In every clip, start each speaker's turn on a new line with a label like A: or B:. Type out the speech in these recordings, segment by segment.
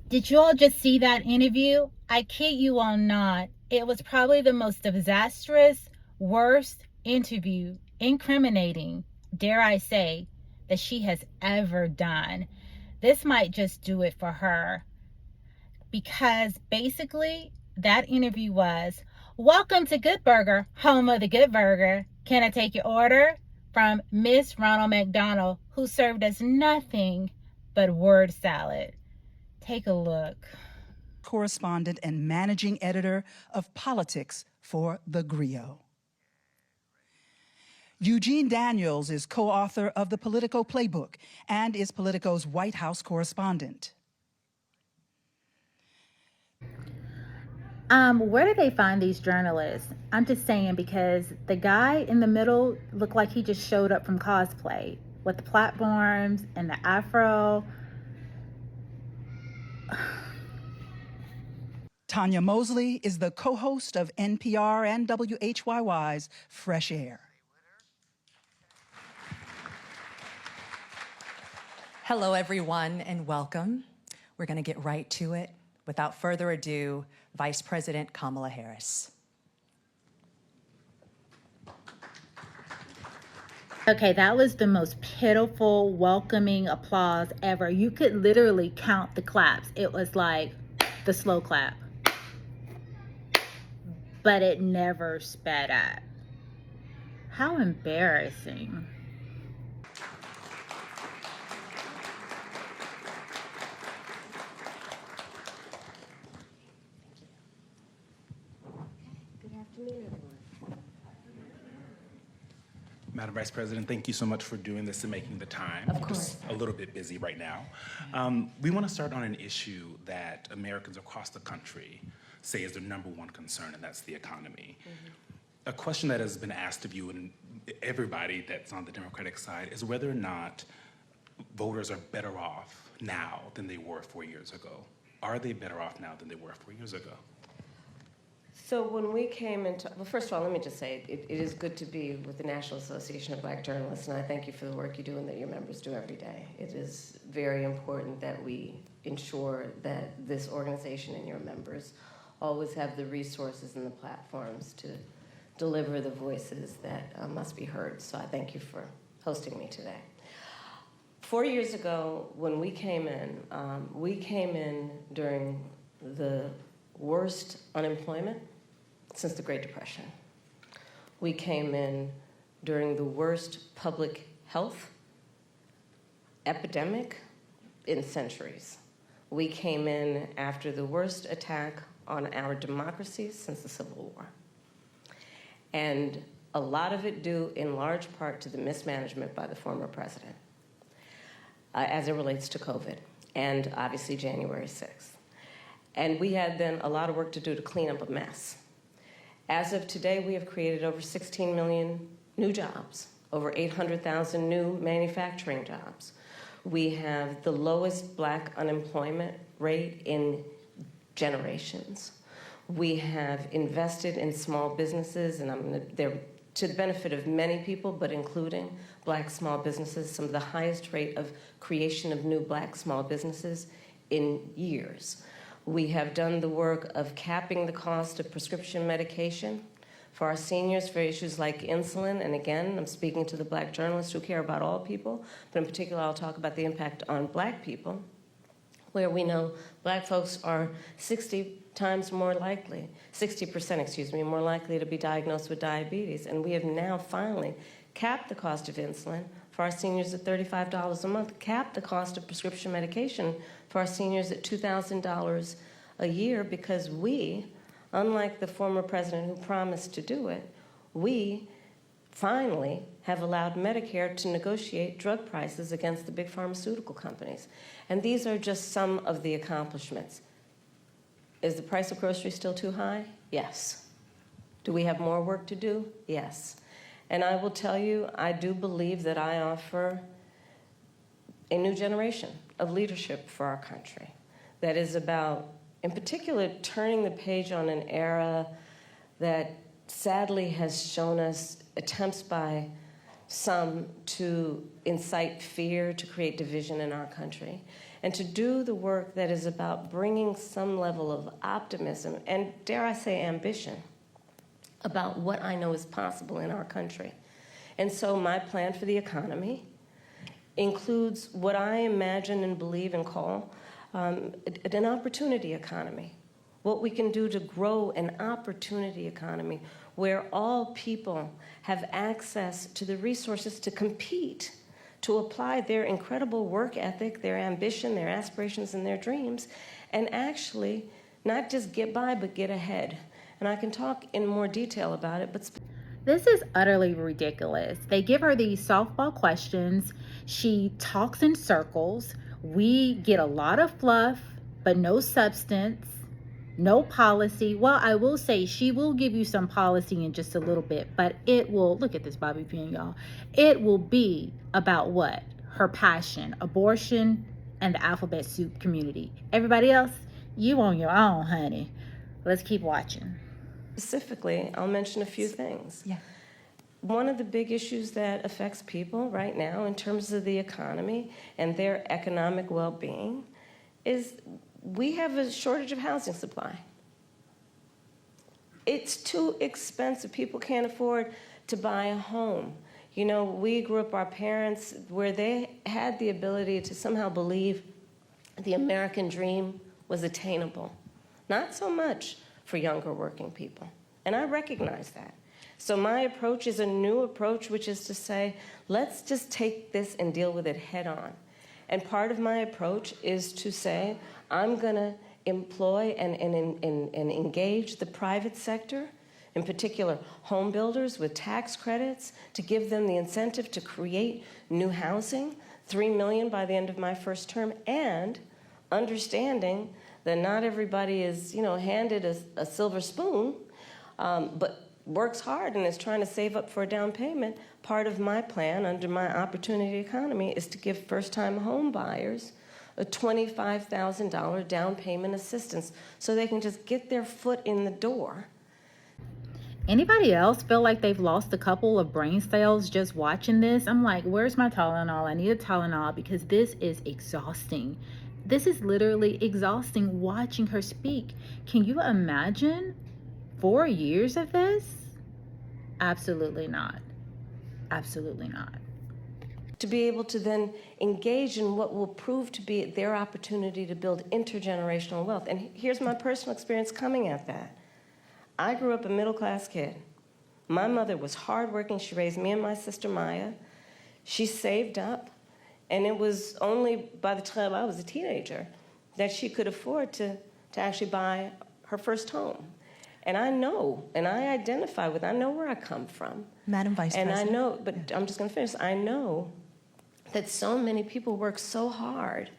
A: Did you all just see that interview? I kid you all not. It was probably the most disastrous, worst interview, incriminating, dare I say, that she has ever done. This might just do it for her. Because basically, that interview was, "Welcome to Good Burger, home of the Good Burger. Can I take your order?" From Miss Ronald McDonald, who served us nothing but word salad. Take a look.
B: Correspondent and managing editor of politics for The Griot. Eugene Daniels is co-author of the Politico Playbook and is Politico's White House correspondent.
A: Where do they find these journalists? I'm just saying, because the guy in the middle looked like he just showed up from cosplay with the platforms and the afro.
B: Tanya Mosley is the co-host of NPR and WHYY's Fresh Air.
C: Hello, everyone, and welcome. We're going to get right to it. Without further ado, Vice President Kamala Harris.
A: Okay, that was the most pitiful, welcoming applause ever. You could literally count the claps. It was like the slow clap. But it never sped up. How embarrassing.
D: Madam Vice President, thank you so much for doing this and making the time.
C: Of course.
D: Just a little bit busy right now. We want to start on an issue that Americans across the country say is their number one concern, and that's the economy. A question that has been asked of you and everybody that's on the Democratic side is whether or not voters are better off now than they were 4 years ago. Are they better off now than they were 4 years ago?
E: So when we came into, well, first of all, let me just say, it is good to be with the National Association of Black Journalists, and I thank you for the work you do and that your members do every day. It is very important that we ensure that this organization and your members always have the resources and the platforms to deliver the voices that must be heard. So I thank you for hosting me today. 4 years ago, when we came in during the worst unemployment since the Great Depression. We came in during the worst public health epidemic in centuries. We came in after the worst attack on our democracy since the Civil War. And a lot of it due in large part to the mismanagement by the former president as it relates to COVID and obviously January 6th. And we had then a lot of work to do to clean up a mess. As of today, we have created over 16 million new jobs, over 800,000 new manufacturing jobs. We have the lowest Black unemployment rate in generations. We have invested in small businesses, and they're to the benefit of many people, but including Black small businesses, some of the highest rate of creation of new Black small businesses in years. We have done the work of capping the cost of prescription medication for our seniors for issues like insulin. And again, I'm speaking to the Black journalists who care about all people, but in particular, I'll talk about the impact on Black people, where we know Black folks are 60% more likely to be diagnosed with diabetes. And we have now finally capped the cost of insulin for our seniors at $35 a month, capped the cost of prescription medication for our seniors at $2,000 a year, because we, unlike the former president who promised to do it, we finally have allowed Medicare to negotiate drug prices against the big pharmaceutical companies. And these are just some of the accomplishments. Is the price of groceries still too high? Yes. Do we have more work to do? Yes. And I will tell you, I do believe that I offer a new generation of leadership for our country that is about, in particular, turning the page on an era that sadly has shown us attempts by some to incite fear, to create division in our country, and to do the work that is about bringing some level of optimism and, dare I say, ambition about what I know is possible in our country. And so my plan for the economy includes what I imagine and believe and call an opportunity economy. What we can do to grow an opportunity economy where all people have access to the resources to compete, to apply their incredible work ethic, their ambition, their aspirations, and their dreams, and actually not just get by, but get ahead. And I can talk in more detail about it, but
A: this is utterly ridiculous. They give her these softball questions. She talks in circles. We get a lot of fluff, but no substance, no policy. Well, I will say she will give you some policy in just a little bit, but it will, look at this Bobby Pin, y'all. It will be about what? Her passion, abortion, and the alphabet soup community. Everybody else, you on your own, honey. Let's keep watching.
E: Specifically, I'll mention a few things.
C: Yeah.
E: One of the big issues that affects people right now in terms of the economy and their economic well-being is we have a shortage of housing supply. It's too expensive. People can't afford to buy a home. You know, we grew up, our parents, where they had the ability to somehow believe the American dream was attainable. Not so much for younger working people. And I recognize that. So my approach is a new approach, which is to say, let's just take this and deal with it head on. And part of my approach is to say, I'm gonna employ and engage the private sector, in particular home builders with tax credits, to give them the incentive to create new housing, 3 million by the end of my first term, and understanding that not everybody is, handed a silver spoon, but works hard and is trying to save up for a down payment. Part of my plan under my opportunity economy is to give first-time home buyers a $25,000 down payment assistance so they can just get their foot in the door.
A: Anybody else feel like they've lost a couple of brain cells just watching this? I'm like, where's my Tylenol? I need a Tylenol because this is exhausting. This is literally exhausting watching her speak. Can you imagine 4 years of this? Absolutely not. Absolutely not.
E: To be able to then engage in what will prove to be their opportunity to build intergenerational wealth. And here's my personal experience coming at that. I grew up a middle-class kid. My mother was hardworking. She raised me and my sister Maya. She saved up. And it was only by the time I was a teenager that she could afford to actually buy her first home. And I know, and I identify with, I know where I come from.
C: Madam Vice President.
E: And I know, but I'm just going to finish. I know that so many people work so hard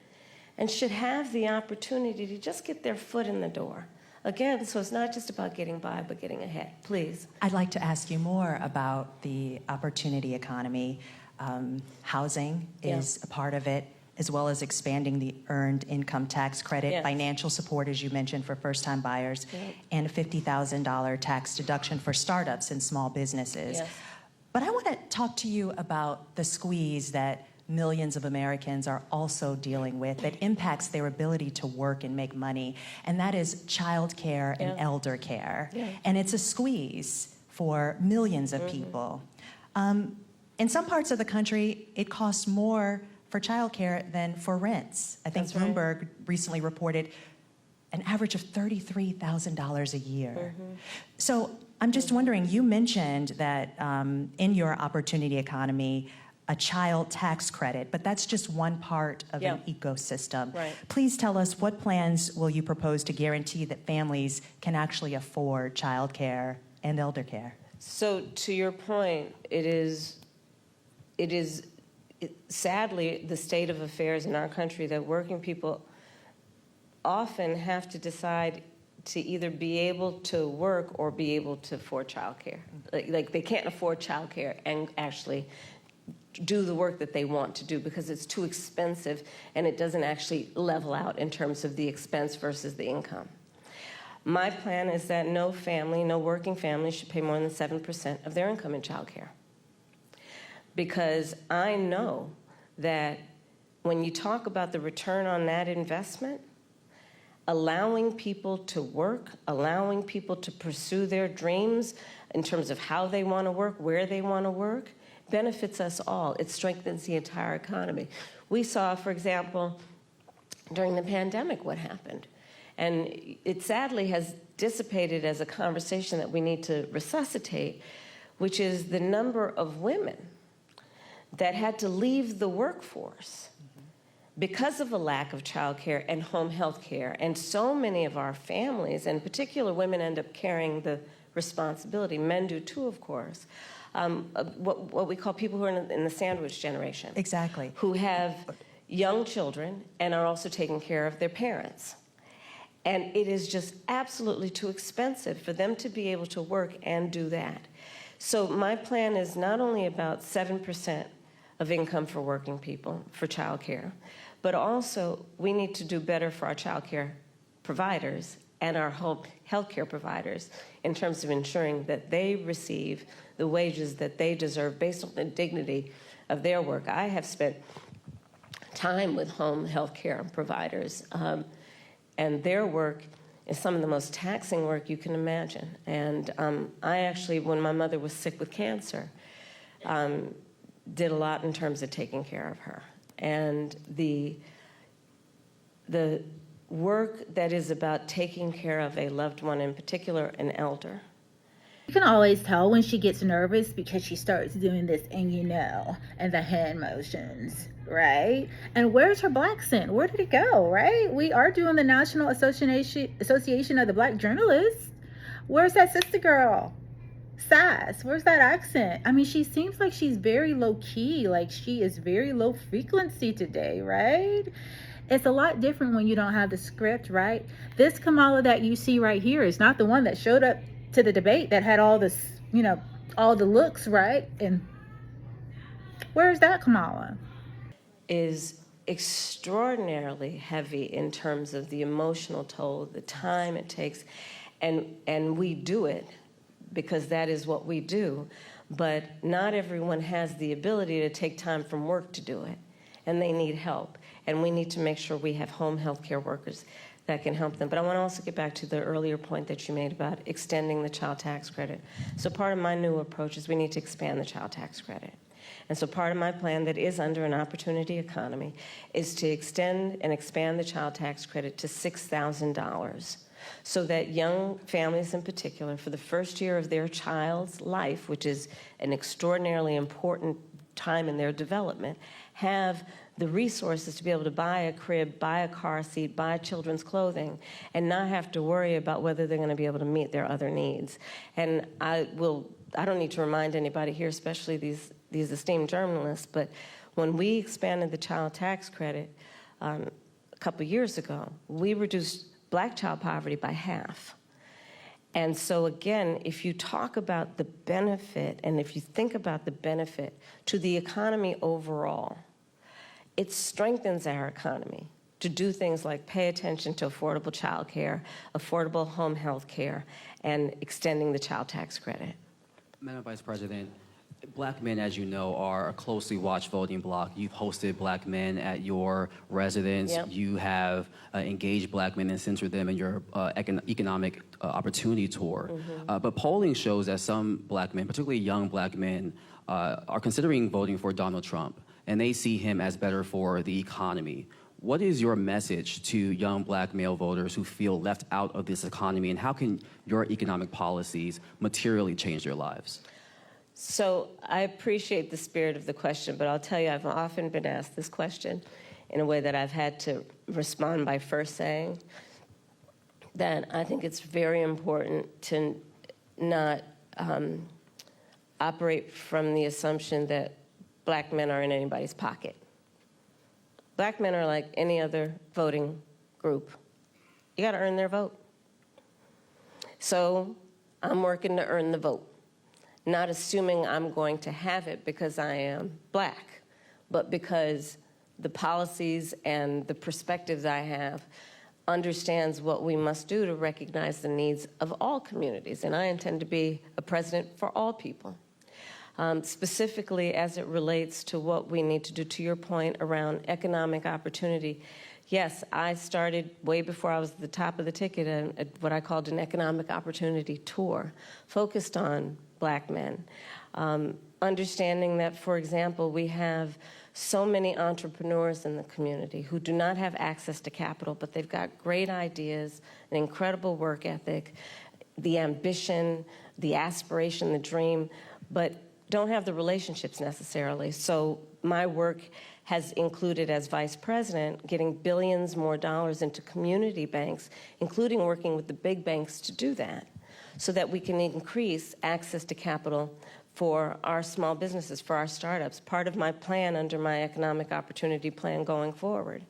E: and should have the opportunity to just get their foot in the door. Again, so it's not just about getting by, but getting ahead. Please.
C: I'd like to ask you more about the opportunity economy. Housing is a part of it, as well as expanding the earned income tax credit, financial support, as you mentioned, for first-time buyers, and a $50,000 tax deduction for startups and small businesses. But I want to talk to you about the squeeze that millions of Americans are also dealing with that impacts their ability to work and make money, and that is child care and elder care. And it's a squeeze for millions of people. In some parts of the country, it costs more for childcare than for rents. I think Bloomberg recently reported an average of $33,000 a year. So I'm just wondering, you mentioned that in your opportunity economy, a child tax credit, but that's just one part of an ecosystem. Please tell us, what plans will you propose to guarantee that families can actually afford childcare and elder care?
E: So to your point, it is sadly the state of affairs in our country that working people often have to decide to either be able to work or be able to afford childcare. Like they can't afford childcare and actually do the work that they want to do because it's too expensive and it doesn't actually level out in terms of the expense versus the income. My plan is that no family, no working family should pay more than 7% of their income in childcare. Because I know that when you talk about the return on that investment, allowing people to work, allowing people to pursue their dreams in terms of how they want to work, where they want to work, benefits us all. It strengthens the entire economy. We saw, for example, during the pandemic what happened. And it sadly has dissipated as a conversation that we need to resuscitate, which is the number of women that had to leave the workforce because of a lack of childcare and home health care. And so many of our families, and in particular women, end up carrying the responsibility. Men do too, of course. What we call people who are in the sandwich generation.
C: Exactly.
E: Who have young children and are also taking care of their parents. And it is just absolutely too expensive for them to be able to work and do that. So my plan is not only about 7% of income for working people for childcare, but also we need to do better for our childcare providers and our home healthcare providers in terms of ensuring that they receive the wages that they deserve based on the dignity of their work. I have spent time with home healthcare providers, and their work is some of the most taxing work you can imagine. And I actually, when my mother was sick with cancer, did a lot in terms of taking care of her. And the work that is about taking care of a loved one, in particular an elder.
A: You can always tell when she gets nervous because she starts doing this and and the hand motions, right? And where's her black scent? Where did it go, right? We are doing the National Association of the Black Journalists. Where's that sister girl? Sass, where's that accent? I mean, she seems like she's very low-key, like she is very low frequency today, right? It's a lot different when you don't have the script, right? This Kamala that you see right here is not the one that showed up to the debate that had all this, all the looks, right? And where's that Kamala?
E: Is extraordinarily heavy in terms of the emotional toll, the time it takes, and we do it because that is what we do, but not everyone has the ability to take time from work to do it, and they need help, and we need to make sure we have home health care workers that can help them. But I want to also get back to the earlier point that you made about extending the child tax credit. So part of my new approach is we need to expand the child tax credit. And so part of my plan that is under an opportunity economy is to extend and expand the child tax credit to $6,000 so that young families in particular, for the first year of their child's life, which is an extraordinarily important time in their development, have the resources to be able to buy a crib, buy a car seat, buy children's clothing, and not have to worry about whether they're going to be able to meet their other needs. And I don't need to remind anybody here, especially these esteemed journalists, but when we expanded the child tax credit a couple years ago, we reduced Black child poverty by half. And so again, if you talk about the benefit, and if you think about the benefit to the economy overall, it strengthens our economy to do things like pay attention to affordable child care, affordable home health care, and extending the child tax credit.
F: Madam Vice President, Black men, as you know, are a closely watched voting bloc. You've hosted Black men at your residence.
E: Yep.
F: You have engaged Black men and centered them in your economic opportunity tour.
E: Mm-hmm.
F: But polling shows that some Black men, particularly young Black men, are considering voting for Donald Trump, and they see him as better for the economy. What is your message to young Black male voters who feel left out of this economy, and how can your economic policies materially change their lives?
E: So I appreciate the spirit of the question, but I'll tell you, I've often been asked this question in a way that I've had to respond by first saying that I think it's very important to not operate from the assumption that Black men are in anybody's pocket. Black men are like any other voting group. You got to earn their vote. So I'm working to earn the vote. Not assuming I'm going to have it because I am Black, but because the policies and the perspectives I have understands what we must do to recognize the needs of all communities. And I intend to be a president for all people. specifically as it relates to what we need to do, to your point around economic opportunity. Yes, I started way before I was at the top of the ticket, what I called an economic opportunity tour, focused on Black men. Understanding that, for example, we have so many entrepreneurs in the community who do not have access to capital, but they've got great ideas, an incredible work ethic, the ambition, the aspiration, the dream, but don't have the relationships necessarily. So my work has included, as vice president, getting billions more dollars into community banks, including working with the big banks to do that, so that we can increase access to capital for our small businesses, for our startups. Part of my plan under my economic opportunity plan going forward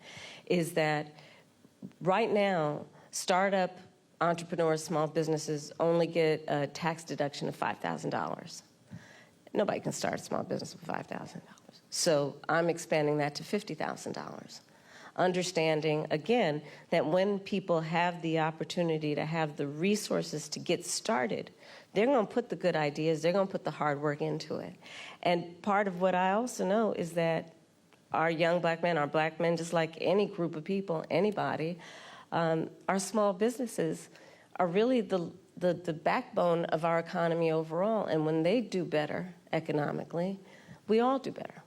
E: is that right now, startup entrepreneurs, small businesses only get a tax deduction of $5,000. Nobody can start a small business with $5,000. So I'm expanding that to $50,000. Understanding, again, that when people have the opportunity to have the resources to get started, they're going to put the good ideas, they're going to put the hard work into it. And part of what I also know is that our young Black men, our Black men, just like any group of people, anybody, our small businesses are really the backbone of our economy overall. And when they do better economically, we all do better.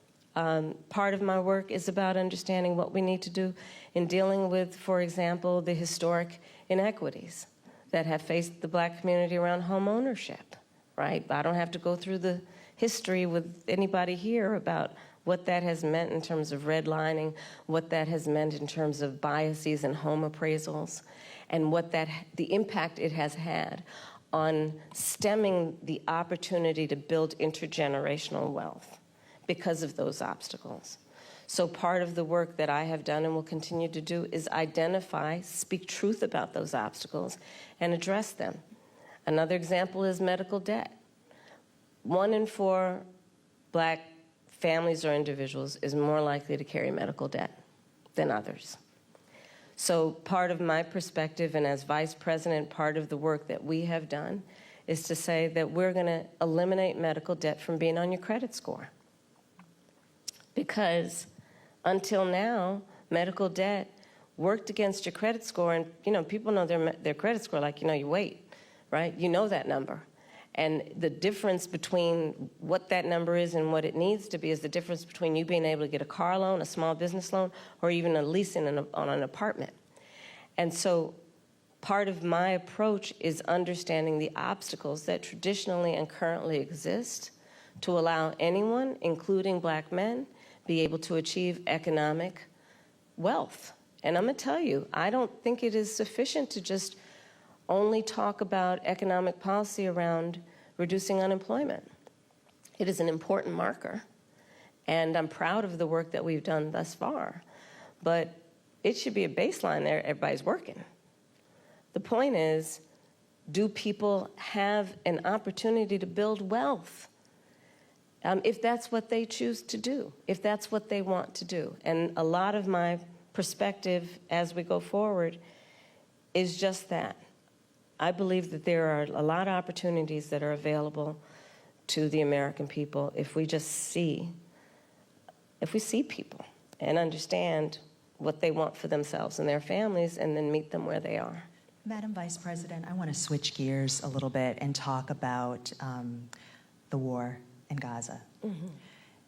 E: Part of my work is about understanding what we need to do in dealing with, for example, the historic inequities that have faced the Black community around home ownership, right? I don't have to go through the history with anybody here about what that has meant in terms of redlining, what that has meant in terms of biases and home appraisals, and what the impact it has had on stemming the opportunity to build intergenerational wealth because of those obstacles. So part of the work that I have done and will continue to do is identify, speak truth about those obstacles, and address them. Another example is medical debt. 1 in 4 Black families or individuals is more likely to carry medical debt than others. So part of my perspective, and as vice president, part of the work that we have done is to say that we're going to eliminate medical debt from being on your credit score. Because until now, medical debt worked against your credit score, and people know their credit score like your weight, right? You know that number. And the difference between what that number is and what it needs to be is the difference between you being able to get a car loan, a small business loan, or even a lease on an apartment. And so part of my approach is understanding the obstacles that traditionally and currently exist to allow anyone, including Black men, be able to achieve economic wealth. And I'm going to tell you, I don't think it is sufficient to just only talk about economic policy around reducing unemployment. It is an important marker, and I'm proud of the work that we've done thus far. But it should be a baseline there, everybody's working. The point is, do people have an opportunity to build wealth? If that's what they choose to do, if that's what they want to do. And a lot of my perspective as we go forward is just that. I believe that there are a lot of opportunities that are available to the American people if we just see people and understand what they want for themselves and their families and then meet them where they are.
C: Madam Vice President, I want to switch gears a little bit and talk about the war in Gaza. Mm-hmm.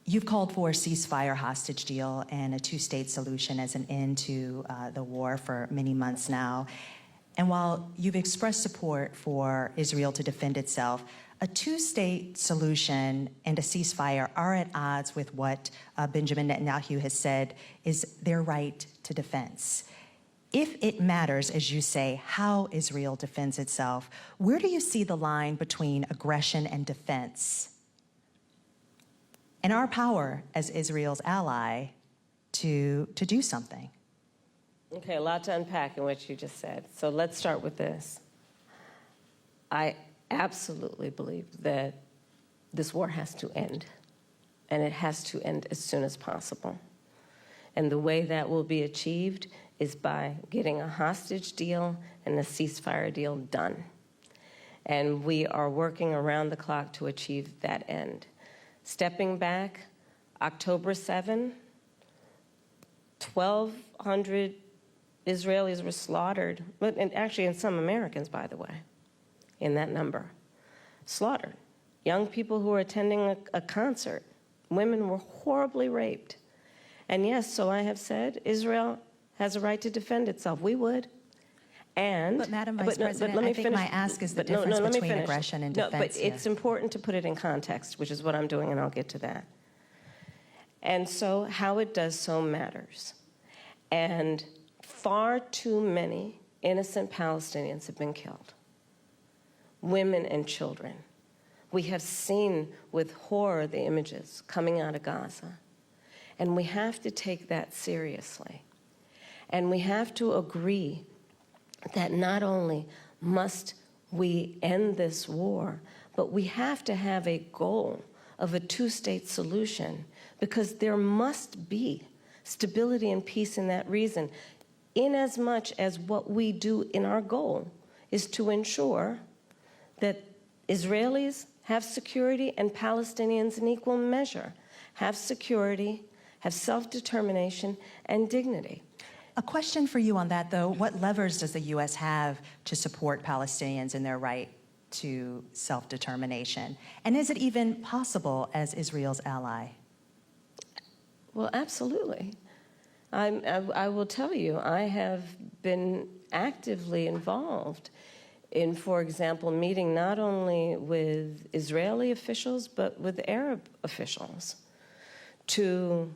C: You've called for a ceasefire hostage deal and a two-state solution as an end to the war for many months now. And while you've expressed support for Israel to defend itself, a two-state solution and a ceasefire are at odds with what Benjamin Netanyahu has said is their right to defense. If it matters, as you say, how Israel defends itself, where do you see the line between aggression and defense? And our power as Israel's ally to do something?
E: Okay, a lot to unpack in what you just said. So let's start with this. I absolutely believe that this war has to end, and it has to end as soon as possible. And the way that will be achieved is by getting a hostage deal and a ceasefire deal done. And we are working around the clock to achieve that end. Stepping back, October 7, 1,200 Israelis were slaughtered, and actually and some Americans, by the way, in that number, slaughtered. Young people who were attending a concert, women were horribly raped. And yes, so I have said, Israel has a right to defend itself. We would. And,
C: But Madam Vice President,
E: let me
C: I think
E: finish.
C: my ask is the
E: But no,
C: difference
E: let me
C: between
E: finish.
C: aggression and
E: No,
C: defense
E: but it's important to put it in context, which is what I'm doing, and I'll get to that. And so how it does so matters. And far too many innocent Palestinians have been killed, women and children. We have seen with horror the images coming out of Gaza. And we have to take that seriously. And we have to agree that not only must we end this war, but we have to have a goal of a two-state solution, because there must be stability and peace in that region, inasmuch as what we do in our goal is to ensure that Israelis have security and Palestinians in equal measure have security, have self-determination and dignity.
C: A question for you on that, though. What levers does the U.S. have to support Palestinians in their right to self-determination? And is it even possible as Israel's ally?
E: Well, absolutely. I will tell you, I have been actively involved in, for example, meeting not only with Israeli officials, but with Arab officials to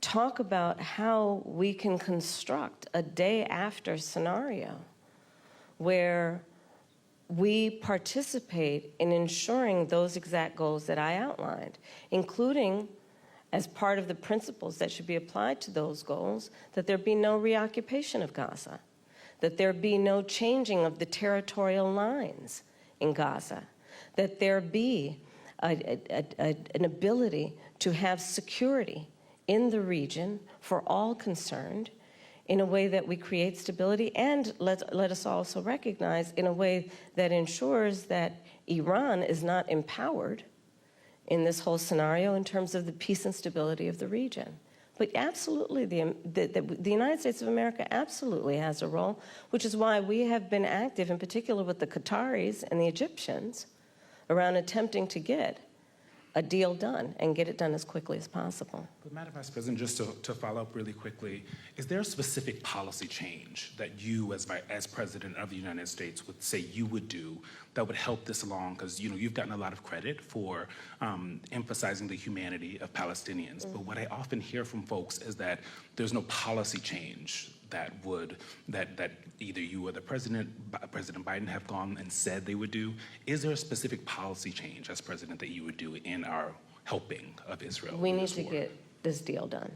E: talk about how we can construct a day-after scenario where we participate in ensuring those exact goals that I outlined, including, as part of the principles that should be applied to those goals, that there be no reoccupation of Gaza, that there be no changing of the territorial lines in Gaza, that there be an ability to have security in the region for all concerned in a way that we create stability, and let us also recognize in a way that ensures that Iran is not empowered in this whole scenario in terms of the peace and stability of the region. But absolutely, the United States of America absolutely has a role, which is why we have been active, in particular with the Qataris and the Egyptians, around attempting to get a deal done and get it done as quickly as possible.
D: But Madam Vice President, just to follow up really quickly, is there a specific policy change that you, as President of the United States, would say you would do that would help this along? Because you've gotten a lot of credit for emphasizing the humanity of Palestinians. Mm-hmm. But what I often hear from folks is that there's no policy change that either you or President Biden have gone and said they would do. Is there a specific policy change as president that you would do in our helping of Israel?
E: We need to get this deal done,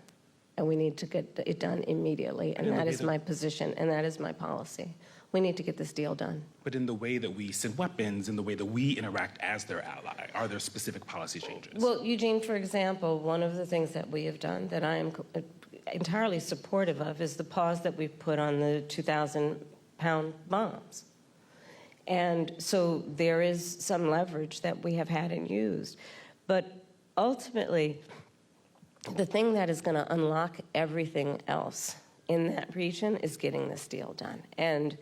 E: and we need to get it done immediately, and that is my position, and that is my policy. We need to get this deal done.
D: But in the way that we send weapons, in the way that we interact as their ally, are there specific policy changes?
E: Well, Eugene, for example, one of the things that we have done that I am entirely supportive of is the pause that we've put on the 2,000-pound bombs. And so there is some leverage that we have had and used. But ultimately, the thing that is going to unlock everything else in that region is getting this deal done. And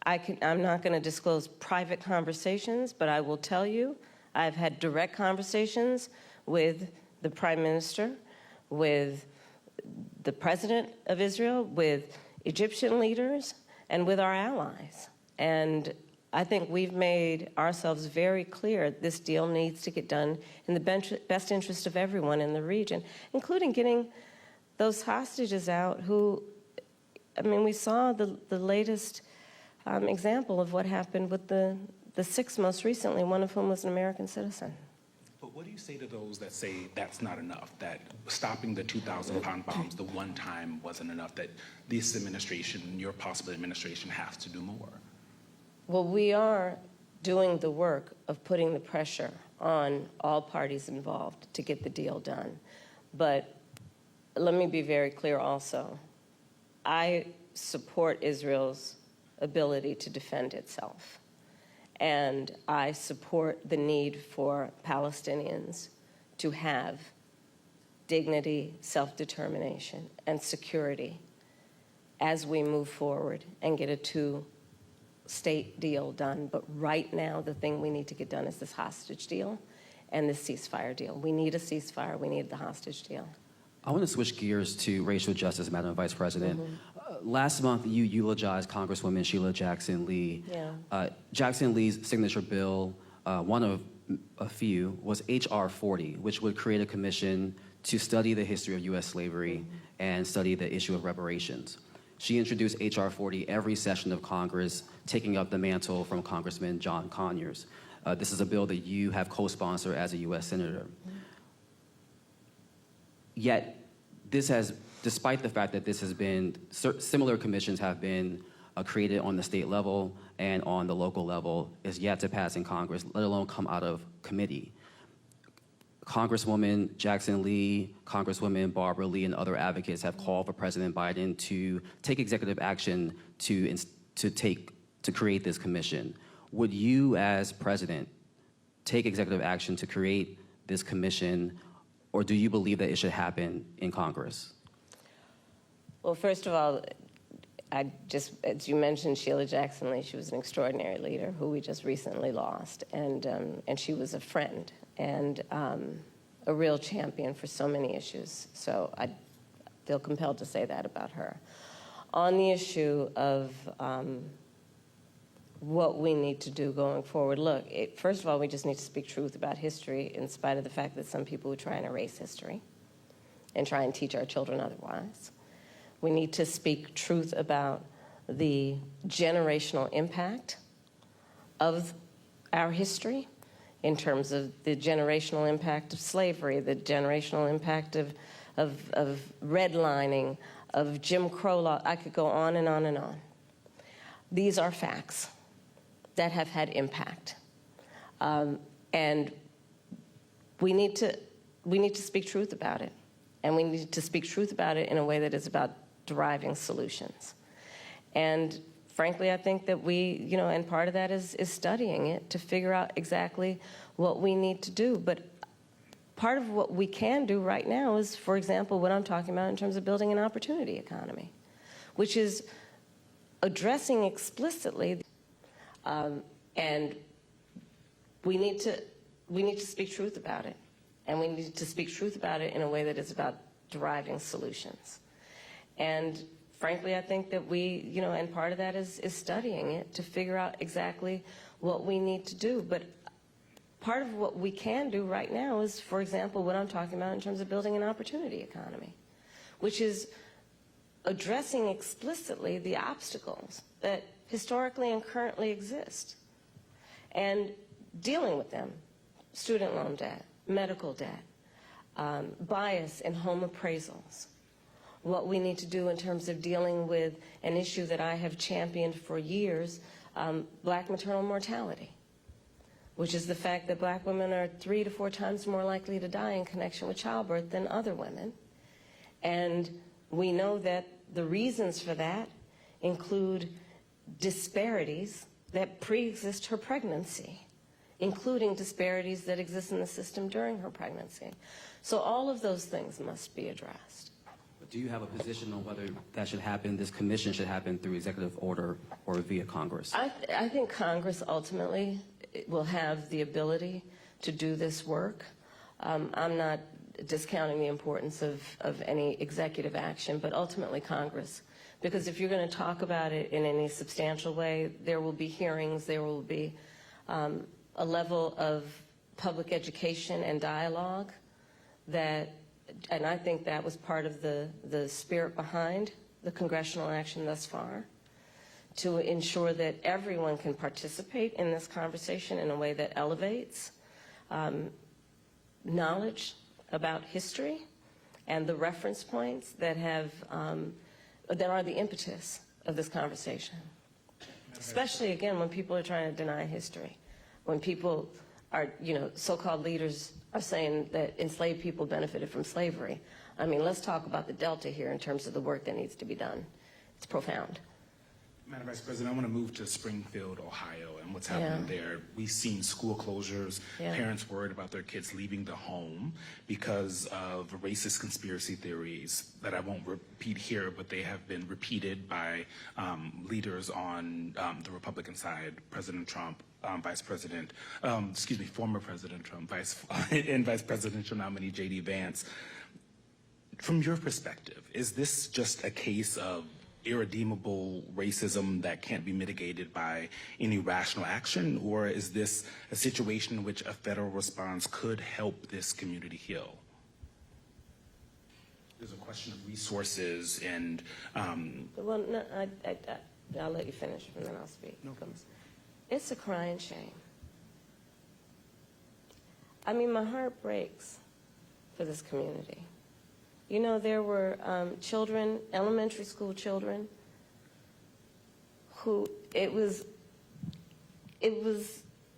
E: I'm not going to disclose private conversations, but I will tell you I've had direct conversations with the Prime Minister, with the President of Israel, with Egyptian leaders, and with our allies. And I think we've made ourselves very clear this deal needs to get done in the best interest of everyone in the region, including getting those hostages out who, we saw the latest example of what happened with the 6 most recently, one of whom was an American citizen.
D: But what do you say to those that say that's not enough, that stopping the 2,000-pound bombs the one time wasn't enough, that this administration, your possible administration, has to do more?
E: Well, we are doing the work of putting the pressure on all parties involved to get the deal done. But let me be very clear also. I support Israel's ability to defend itself. And I support the need for Palestinians to have dignity, self-determination, and security as we move forward and get a two-state deal done. But right now, the thing we need to get done is this hostage deal and this ceasefire deal. We need a ceasefire. We need the hostage deal.
F: I want to switch gears to racial justice, Madam Vice President. Last month, you eulogized Congresswoman Sheila Jackson Lee.
E: Yeah.
F: Jackson Lee's signature bill, one of a few, was H.R. 40, which would create a commission to study the history of U.S. slavery and study the issue of reparations. She introduced H.R. 40 every session of Congress, taking up the mantle from Congressman John Conyers. This is a bill that you have co-sponsored as a U.S. Senator. Yet, this has, despite the fact that this has been, similar commissions have been created on the state level and on the local level, is yet to pass in Congress, let alone come out of committee. Congresswoman Jackson Lee, Congresswoman Barbara Lee, and other advocates have called for President Biden to take executive action to create this commission. Would you, as president, take executive action to create this commission, or do you believe that it should happen in Congress?
E: Well, first of all, as you mentioned, Sheila Jackson Lee, she was an extraordinary leader who we just recently lost, and she was a friend and a real champion for so many issues. So I feel compelled to say that about her. On the issue of what we need to do going forward, look, first of all, we just need to speak truth about history in spite of the fact that some people would try and erase history and try and teach our children otherwise. We need to speak truth about the generational impact of our history in terms of the generational impact of slavery, the generational impact of redlining, of Jim Crow law. I could go on and on and on. These are facts that have had impact. And we need to speak truth about it. And we need to speak truth about it in a way that is about deriving solutions. And frankly, I think that we, and part of that is studying it to figure out exactly what we need to do. But part of what we can do right now is, for example, what I'm talking about in terms of building an opportunity economy, which is addressing explicitly, and we need to speak truth about it. And we need to speak truth about it in a way that is about deriving solutions. And frankly, I think that we, and part of that is studying it to figure out exactly what we need to do. But part of what we can do right now is, for example, what I'm talking about in terms of building an opportunity economy, which is addressing explicitly the obstacles that historically and currently exist and dealing with them: student loan debt, medical debt, bias in home appraisals, what we need to do in terms of dealing with an issue that I have championed for years, black maternal mortality, which is the fact that black women are 3 to 4 times more likely to die in connection with childbirth than other women. And we know that the reasons for that include disparities that pre-exist her pregnancy, including disparities that exist in the system during her pregnancy. So all of those things must be addressed.
F: But do you have a position on whether that should happen, this commission should happen through executive order or via Congress?
E: I think Congress ultimately will have the ability to do this work. I'm not discounting the importance of any executive action, but ultimately Congress. Because if you're going to talk about it in any substantial way, there will be hearings, there will be a level of public education and dialogue that, and I think that was part of the spirit behind the congressional action thus far, to ensure that everyone can participate in this conversation in a way that elevates knowledge about history and the reference points that have that are the impetus of this conversation. Especially, again, when people are trying to deny history. When people are, so-called leaders are saying that enslaved people benefited from slavery. I mean, let's talk about the delta here in terms of the work that needs to be done. It's profound.
D: Madam Vice President, I want to move to Springfield, Ohio, and what's happening there. We've seen school closures, parents worried about their kids leaving the home because of racist conspiracy theories that I won't repeat here, but they have been repeated by leaders on the Republican side, President Trump, former President Trump, and Vice Presidential nominee J.D. Vance. From your perspective, is this just a case of irredeemable racism that can't be mitigated by any rational action, or is this a situation in which a federal response could help this community heal? There's a question of resources and...
E: Well, no, I'll let you finish and then I'll speak.
D: No comments.
E: It's a crying shame. I mean, my heart breaks for this community. You know, there were children, elementary school children, who it was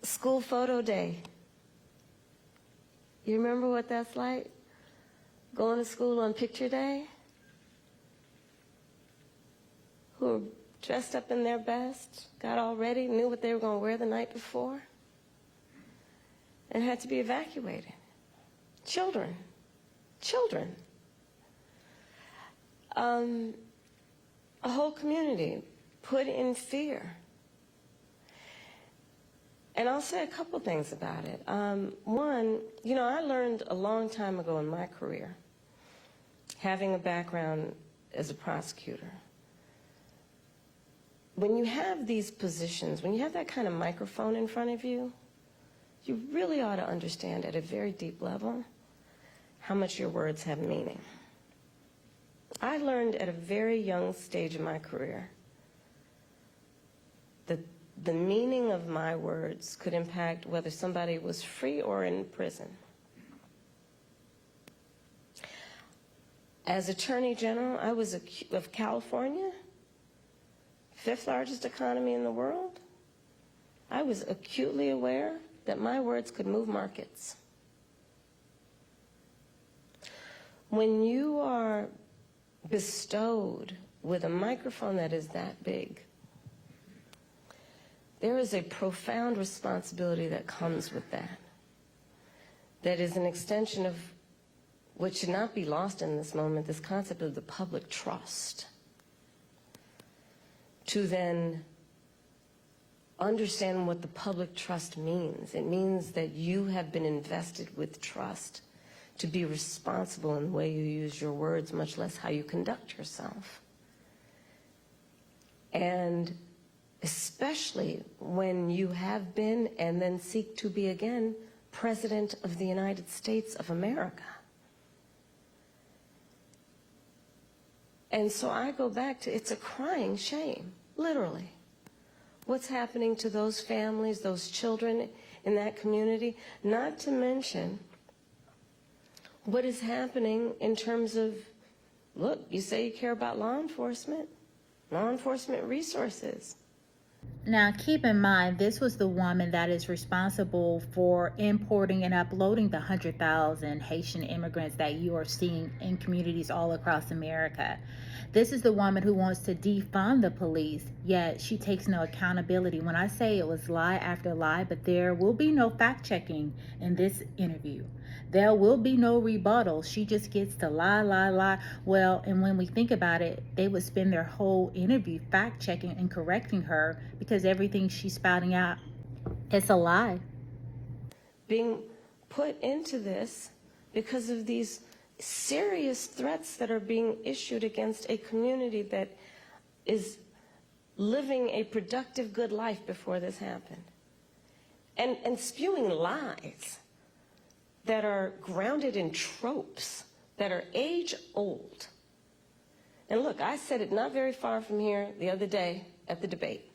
E: school photo day. You remember what that's like? Going to school on picture day? Who were dressed up in their best, got all ready, knew what they were going to wear the night before, and had to be evacuated. Children. A whole community put in fear. And I'll say a couple things about it. One, you know, I learned a long time ago in my career, having a background as a prosecutor, when you have these positions, when you have that kind of microphone in front of you, you really ought to understand at a very deep level how much your words have meaning. I learned at a very young stage of my career that the meaning of my words could impact whether somebody was free or in prison. As Attorney General, I was of California, fifth largest economy in the world. I was acutely aware that my words could move markets. When you are bestowed with a microphone that is that big, there is a profound responsibility that comes with that. That is an extension of what should not be lost in this moment, this concept of the public trust. To then understand what the public trust means. It means that you have been invested with trust to be responsible in the way you use your words, much less how you conduct yourself. And especially when you have been and then seek to be again President of the United States of America. And so I go back to, it's a crying shame, literally, what's happening to those families, those children in that community, not to mention what is happening in terms of, look, you say you care about law enforcement resources.
A: Now, keep in mind, this was the woman that is responsible for importing and uploading the 100,000 Haitian immigrants that you are seeing in communities all across America. This is the woman who wants to defund the police, yet she takes no accountability. When I say it was lie after lie, but there will be no fact-checking in this interview. There will be no rebuttal. She just gets to lie. Well, and when we think about it, they would spend their whole interview fact-checking and correcting her because everything she's spouting out, it's a lie.
E: Being put into this because of these serious threats that are being issued against a community that is living a productive, good life before this happened. And spewing lies that are grounded in tropes that are age-old. And look, I said it not very far from here the other day at the debate.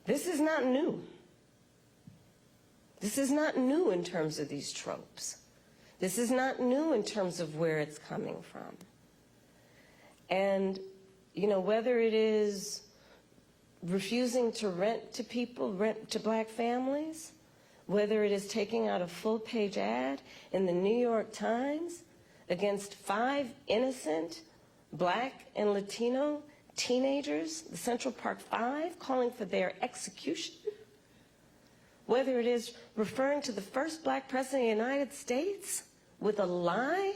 E: This is not new. This is not new in terms of these tropes. This is not new in terms of where it's coming from. And, you know, whether it is refusing to rent to people, rent to black families, whether it is taking out a full-page ad in the New York Times against 5 innocent black and Latino teenagers, the Central Park Five, calling for their execution, whether it is referring to the first black president of the United States with a lie.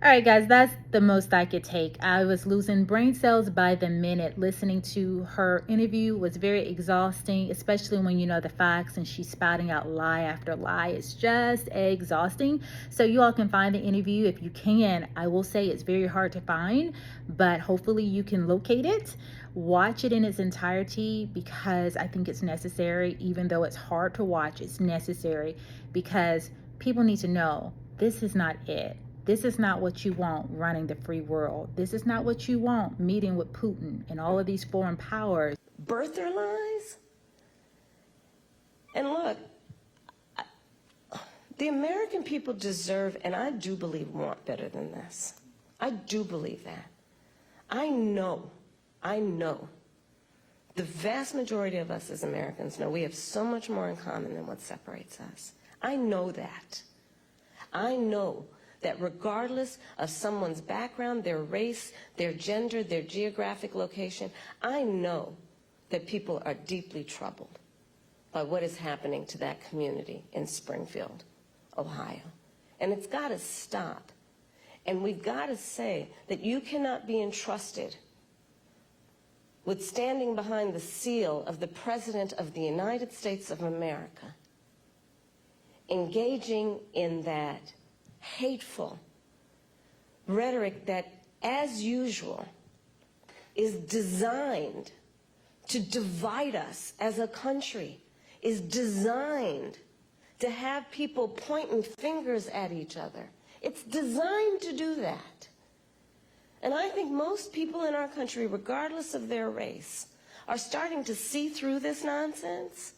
A: All right, guys, that's the most I could take. I was losing brain cells by the minute. Listening to her interview was very exhausting, especially when you know the facts and she's spouting out lie after lie. It's just exhausting. So you all can find the interview if you can. I will say it's very hard to find, but hopefully you can locate it. Watch it in its entirety because I think it's necessary. Even though it's hard to watch, it's necessary because people need to know this is not it. This is not what you want running the free world. This is not what you want meeting with Putin and all of these foreign powers.
E: Birther lies? And look, the American people deserve, and I do believe want better than this. I do believe that. I know, the vast majority of us as Americans know we have so much more in common than what separates us. I know that. I know that regardless of someone's background, their race, their gender, their geographic location, I know that people are deeply troubled by what is happening to that community in Springfield, Ohio. And it's got to stop. And we've got to say that you cannot be entrusted with standing behind the seal of the President of the United States of America, engaging in that hateful rhetoric that, as usual, is designed to divide us as a country, is designed to have people pointing fingers at each other. It's designed to do that. And I think most people in our country, regardless of their race, are starting to see through this nonsense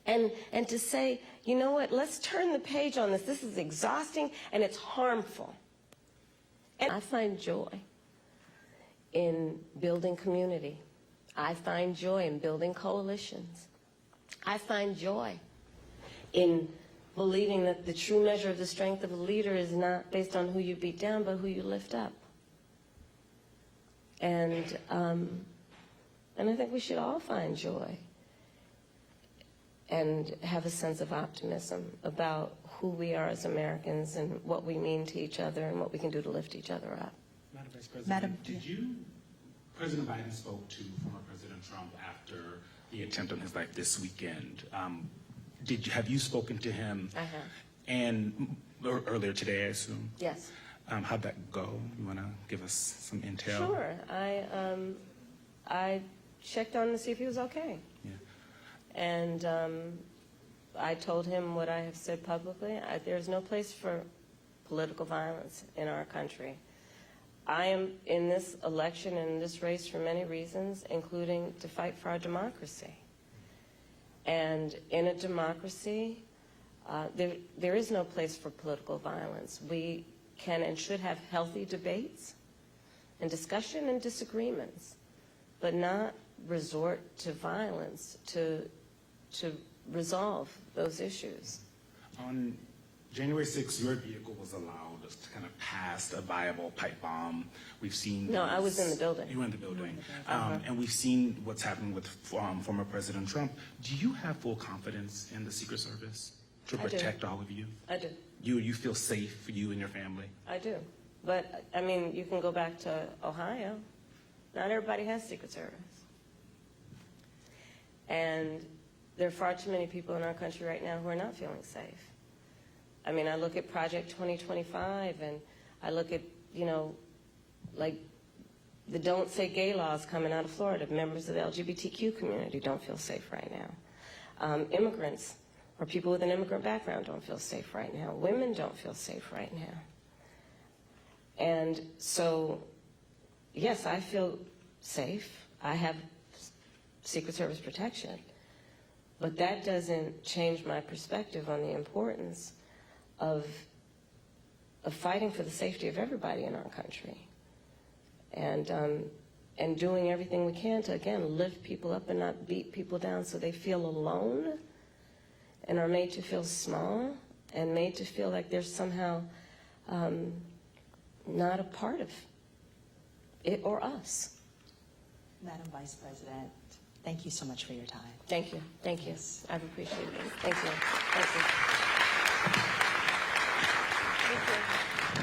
E: and to say, you know what, let's turn the page on this. This is exhausting and it's harmful. And I find joy in building community. I find joy in building coalitions. I find joy in believing that the true measure of the strength of a leader is not based on who you beat down, but who you lift up. And I think we should all find joy and have a sense of optimism about who we are as Americans and what we mean to each other and what we can do to lift each other up.
D: Madam Vice President, President Biden spoke to former President Trump after the attempt on his life this weekend. Have you spoken to him?
E: I have.
D: And earlier today, I assume?
E: Yes.
D: How'd that go? You want to give us some intel?
E: Sure. I checked on him to see if he was okay.
D: Yeah.
E: And I told him what I have said publicly. There's no place for political violence in our country. I am in this election and in this race for many reasons, including to fight for our democracy. And in a democracy, there is no place for political violence. We can and should have healthy debates and discussion and disagreements, but not resort to violence to resolve those issues.
D: On January 6th, your vehicle was allowed to kind of pass a viable pipe bomb. We've seen...
E: No, I was in the building.
D: You were in the building. And we've seen what's happened with former President Trump. Do you have full confidence in the Secret Service to protect all of you?
E: I do.
D: You feel safe for you and your family?
E: I do. But, I mean, you can go back to Ohio. Not everybody has Secret Service. And there are far too many people in our country right now who are not feeling safe. I mean, I look at Project 2025, and I look at, you know, like the Don't Say Gay laws coming out of Florida. Members of the LGBTQ community don't feel safe right now. Immigrants or people with an immigrant background don't feel safe right now. Women don't feel safe right now. And so, yes, I feel safe. I have Secret Service protection. But that doesn't change my perspective on the importance of fighting for the safety of everybody in our country. And doing everything we can to, again, lift people up and not beat people down so they feel alone and are made to feel small and made to feel like they're somehow not a part it or us.
C: Madam Vice President, thank you so much for your time.
E: Thank you. Thank you.
C: Yes.
E: I've appreciated it. Thank you. Thank you. Thank you.